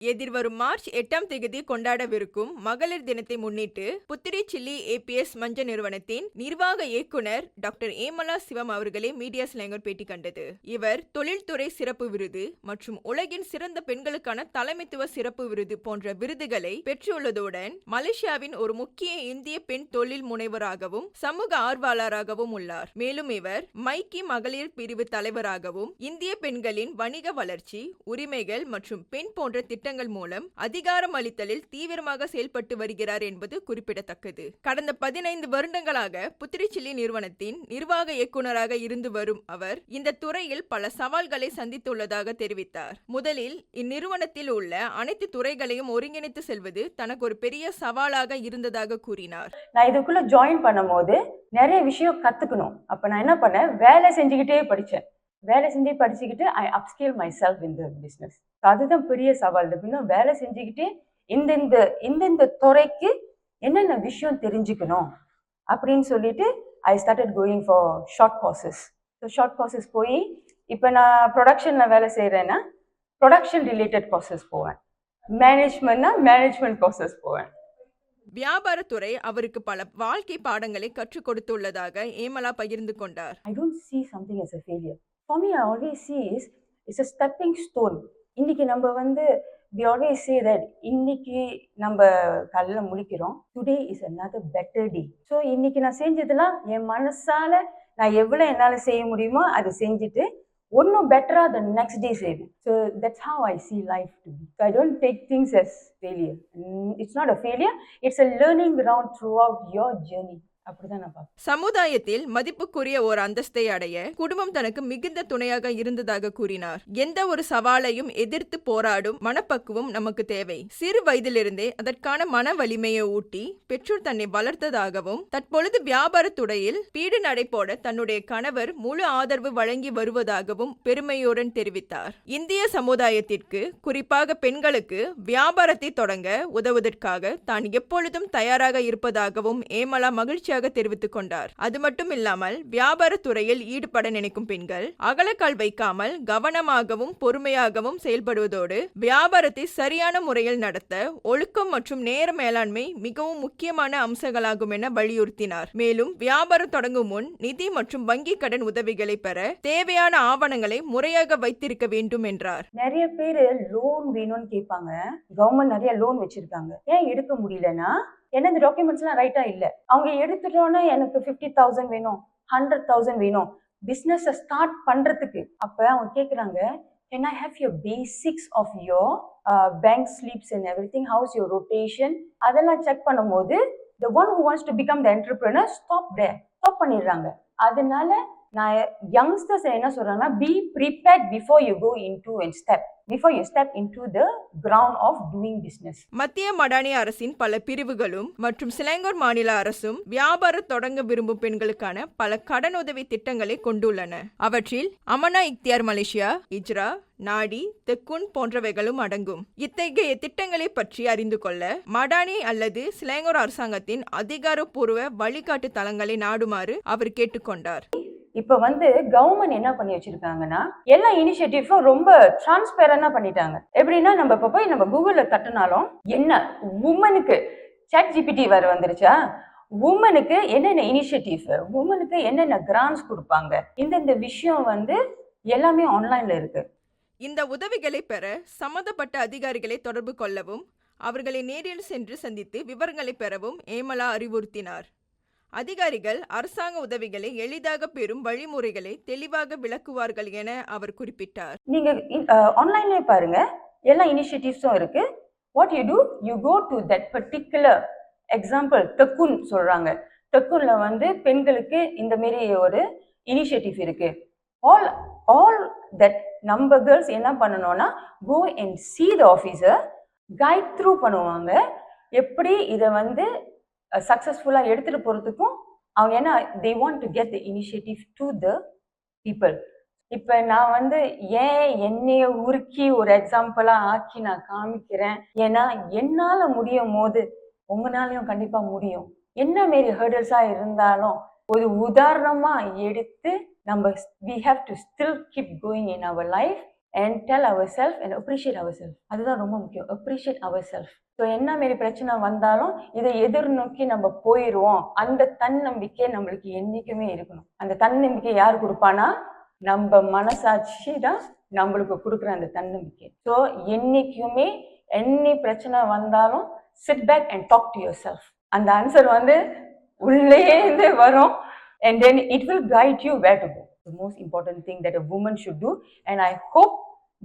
எதிர்வரும் மார்ச் 8ஆம் தேதி கொண்டாடவிருக்கும் மகளிர் தினத்தை முன்னிட்டு புத்திரி சில்லி ஏபிஎஸ் மஞ்ச நிறுவனத்தின் நிர்வாக இயக்குனர் டாக்டர் ஏமலா சிவம் அவர்களே மீடியா ஸ்லாங்கர் பேட்டி கண்டது. இவர் தொழில்துறை சிறப்பு விருது மற்றும் உலகின் சிறந்த பெண்களுக்கான தலைமைத்துவ சிறப்பு விருது போன்ற விருதுகளை பெற்றுள்ளதுடன் மலேசியாவின் ஒரு முக்கிய இந்திய பெண் தொழில் முனைவராகவும் சமூக ஆர்வலராகவும் உள்ளார். மேலும் இவர் மைக்கி மகளிர் பிரிவு தலைவராகவும் இந்திய பெண்களின் வணிக வளர்ச்சி, உரிமைகள் மற்றும் பெண் போன்ற திட்டங்கள் மூலம் அதிகாரம் அளித்தலில் தீவிரமாக செயல்பட்டு வருகிறார் என்பது குறிப்பிடத்தக்கது. கடந்த 15 வருடங்களாக புத்திரி சில்லி நிறுவனத்தின் நிர்வாக இயக்குநராக இருந்து வரும் அவர் இந்த துறையில் பல சவால்களை சந்தித்துள்ளதாக தெரிவித்தார். முதலில் இந்நிறுவனத்தில் உள்ள அனைத்து துறைகளையும் ஒருங்கிணைத்து செல்வது தனக்கு ஒரு பெரிய சவாலாக இருந்ததாக கூறினார். நான் இதுக்குள்ள ஜாயின் பண்ணும்போது நிறைய விஷயம் கத்துக்கணும். அப்ப நான் என்ன பண்ணேன், வேலை செஞ்சுக்கிட்டே படிச்சேன். வேலை செஞ்சு படிச்சுக்கிட்டு I upscale myself in the business. அதுதான் பெரிய சவால். அப்படின்னா வேலை செஞ்சுக்கிட்டே இந்தந்த துறைக்கு என்னென்ன விஷயம் தெரிஞ்சுக்கணும் அப்படின்னு சொல்லிட்டு I started going for short courses. So short courses போய் இப்போ நான் ப்ரொடக்ஷனில் வேலை செய்கிறேன்னா ப்ரொடக்ஷன் ரிலேட்டட் கோர்சஸ் போவேன். மேனேஜ்மெண்ட்னா மேனேஜ்மெண்ட் கோர்சஸ் போவேன். வியாபாரத்துறை அவருக்கு பல வாழ்க்கை பாடங்களை கற்றுக் கொடுத்துள்ளதாக ஏமலா பகிர்ந்து கொண்டார். I don't see something as a failure. For me, I always see it's a stepping stone. இன்னைக்கு நம்ம we always say that இன்னைக்கு நம்ம காலையில் முழிக்கிறோம், today is another better day. So இன்னைக்கு நான் செஞ்சதெல்லாம் என் மனசால நான் எவ்வளோ என்னால் செய்ய முடியுமோ அதை செஞ்சுட்டு ஒன்றும் பெட்டரா the next day செய்வேன். So that's how I see life to be. So I don't take things as failure. It's not a failure. It's a learning ground throughout your journey. சமுதாயத்தில் மதிப்புக்குரிய ஒரு அந்தஸ்தை அடைய குடும்பம் தனக்கு மிகுந்த துணையாக இருந்ததாக கூறினார். எந்த ஒரு சவாலையும் எதிர்த்து போராடும் மனப்பக்குவம் நமக்கு தேவை. சிறு வயதிலிருந்தே அதற்கான மன வலிமையை ஊட்டி பெற்றோர் தன்னை வளர்த்ததாகவும் தற்பொழுது வியாபாரத்துறையில் பீடு நடை போட தன்னுடைய கணவர் முழு ஆதரவு வழங்கி வருவதாகவும் பெருமையுடன் தெரிவித்தார். இந்திய சமுதாயத்திற்கு குறிப்பாக பெண்களுக்கு வியாபாரத்தை தொடங்க உதவுவதற்காக தான் எப்பொழுதும் தயாராக இருப்பதாகவும் ஏமலா மகிழ்ச்சியாக தெரிவித்துக் கொண்டார். அது மட்டும் இல்லாமல் வியாபாரத்துறையில் ஈடுபட நினைக்கும் பெண்கள் அகலக்கால் வைக்காமல் கவனமாகவும் பொறுமையாகவும் செயல்படுவதோடு வியாபாரத்தை சரியான முறையில் நடத்த ஒழுக்கம் மற்றும் நேர மேலாண்மை மிகவும் முக்கியமான அம்சங்களாகும் என வலியுறுத்தினார். மேலும் வியாபாரம் தொடங்கும் முன் நிதி மற்றும் வங்கி கடன் உதவிகளை பெற தேவையான ஆவணங்களை முறையாக வைத்திருக்க வேண்டும் என்றார். நிறைய பேர் லோன் வேணும்னு கேட்பாங்க. கவர்மெண்ட் நிறைய லோன் வச்சிருக்காங்க. ஏன் எடுக்க முடியலன்னா என்ன இந்த டாக்குமெண்ட்ஸ்லாம் ரைட்டா இல்லை. அவங்க எடுத்துட்டோன்னா எனக்கு 50,000 வேணும், 100,000 வேணும் பிஸ்னஸை ஸ்டார்ட் பண்றதுக்கு. அப்ப அவங்க கேட்குறாங்க, can I have your basics of your bank slips and everything, how's your rotation? அதெல்லாம் செக் பண்ணும்போது the one who wants to become the entrepreneur stop பண்ணிடுறாங்க. அதனால நான் யங்ஸ்டர்ஸ் என்ன சொல்றாங்கன்னா, be prepared before you step into the ground of doing business. மத்திய மடானி அரசின் பல பிரிவுகளும் மற்றும் சிலாங்கூர் மாநில அரசும் வியாபாரம் தொடங்க விரும்பும் பெண்களுக்கான பல கடனுதவி திட்டங்களை கொண்டுள்ளன. அவற்றில் அமனா இக்தியார் மலேசியா, இஜ்ரா, நாடி, தெக்குன் போன்றவைகளும் அடங்கும். இத்தகைய திட்டங்களை பற்றி அறிந்து கொள்ள மடானி அல்லது சிலாங்கூர் அரசாங்கத்தின் அதிகாரப்பூர்வ வழிகாட்டு தளங்களை நாடுமாறு அவர் கேட்டுக்கொண்டார். இப்ப கவர்மெண்ட் என்ன பண்ணி வச்சிருக்காங்கன்னா, எல்லா இனிஷியேட்டிவ்ஸும் ரொம்ப டிரான்ஸ்பேரண்டா பண்ணிட்டாங்க. எப்படின்னா நம்ம இப்ப போய் நம்ம கூகுள்ல தட்டினாலும் என்ன உமனுக்கு சாட் ஜிபிடி வேற வந்துருச்சா, உமனுக்கு என்னென்ன இனிஷியேட்டிவ், உமனுக்கு என்னென்ன கிராண்ட்ஸ் கொடுப்பாங்க, இந்த விஷயம் எல்லாமே ஆன்லைன்ல இருக்கு. இந்த உதவிகளை பெற சம்பந்தப்பட்ட அதிகாரிகளை தொடர்பு கொள்ளவும் அவர்களை நேரில் சென்று சந்தித்து விவரங்களை பெறவும் ஏமலா அறிவுறுத்தினார். அதிகாரிகள் அரசாங்க உதவிகளை எளிதாக பெறும் வழிமுறைகளை தெளிவாக விளக்குவார்கள் என அவர் குறிப்பிட்டார். நீங்க ஆன்லைன்லயே பாருங்க, எல்லா இனிஷியேட்டிவ்ஸும் இருக்கு. What you do, you go to that particular example. Deccan சொல்றாங்க, டெக்குன்ல பெண்களுக்கு இந்த மாரி ஒரு இனிஷியேட்டிவ் இருக்கு. ஆல் தட் நம்ம கேர்ள்ஸ் என்ன பண்ணணும்னா, go and see the officer, guide through பண்ணுவாங்க. எப்படி இதை சக்சஸ்ஃபுல்லா எடுத்துட்டு போறதுக்கும் அவங்க என்ன they want to get the initiative to the people. இப்ப நான் ஏன் என்னைய உருக்கி ஒரு எக்ஸாம்பிளா ஆக்கி நான் காமிக்கிறேன், ஏன்னா என்னால முடியும் போது உங்களாலையும் கண்டிப்பா முடியும். என்ன மாரி ஹர்டல்ஸா இருந்தாலும் ஒரு உதாரணமா எடுத்து நம்ம we have to still keep going in our life and tell ourselves and appreciate ourselves. அதுதான் ரொம்ப முக்கியம். appreciate ourselves. ஸோ என்ன மாரி பிரச்சனை வந்தாலும் இதை எதிர்நோக்கி நம்ம போயிடுவோம். அந்த தன்னம்பிக்கை நம்மளுக்கு என்னைக்குமே இருக்கணும். அந்த தன்னம்பிக்கை யார் கொடுப்பானா, நம்ம மனசாட்சி தான் நம்மளுக்கு கொடுக்குற அந்த தன்னம்பிக்கை. ஸோ என்னைக்குமே என்ன பிரச்சனை வந்தாலும் sit back and talk to yourself. அந்த ஆன்சர் வந்து உள்ளேந்து வரும், and then it will guide you where to go. The most important thing that a woman should do, and I hope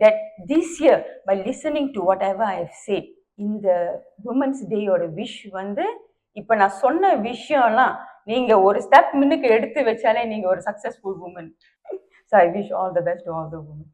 that this year by listening to whatever I have said இந்த Women's Day ஓட wish வந்து இப்போ நான் சொன்ன விஷயம்லாம் நீங்க ஒரு step முன்னுக்கு எடுத்து வச்சாலே நீங்க ஒரு successful woman. So I wish all the best to all the women.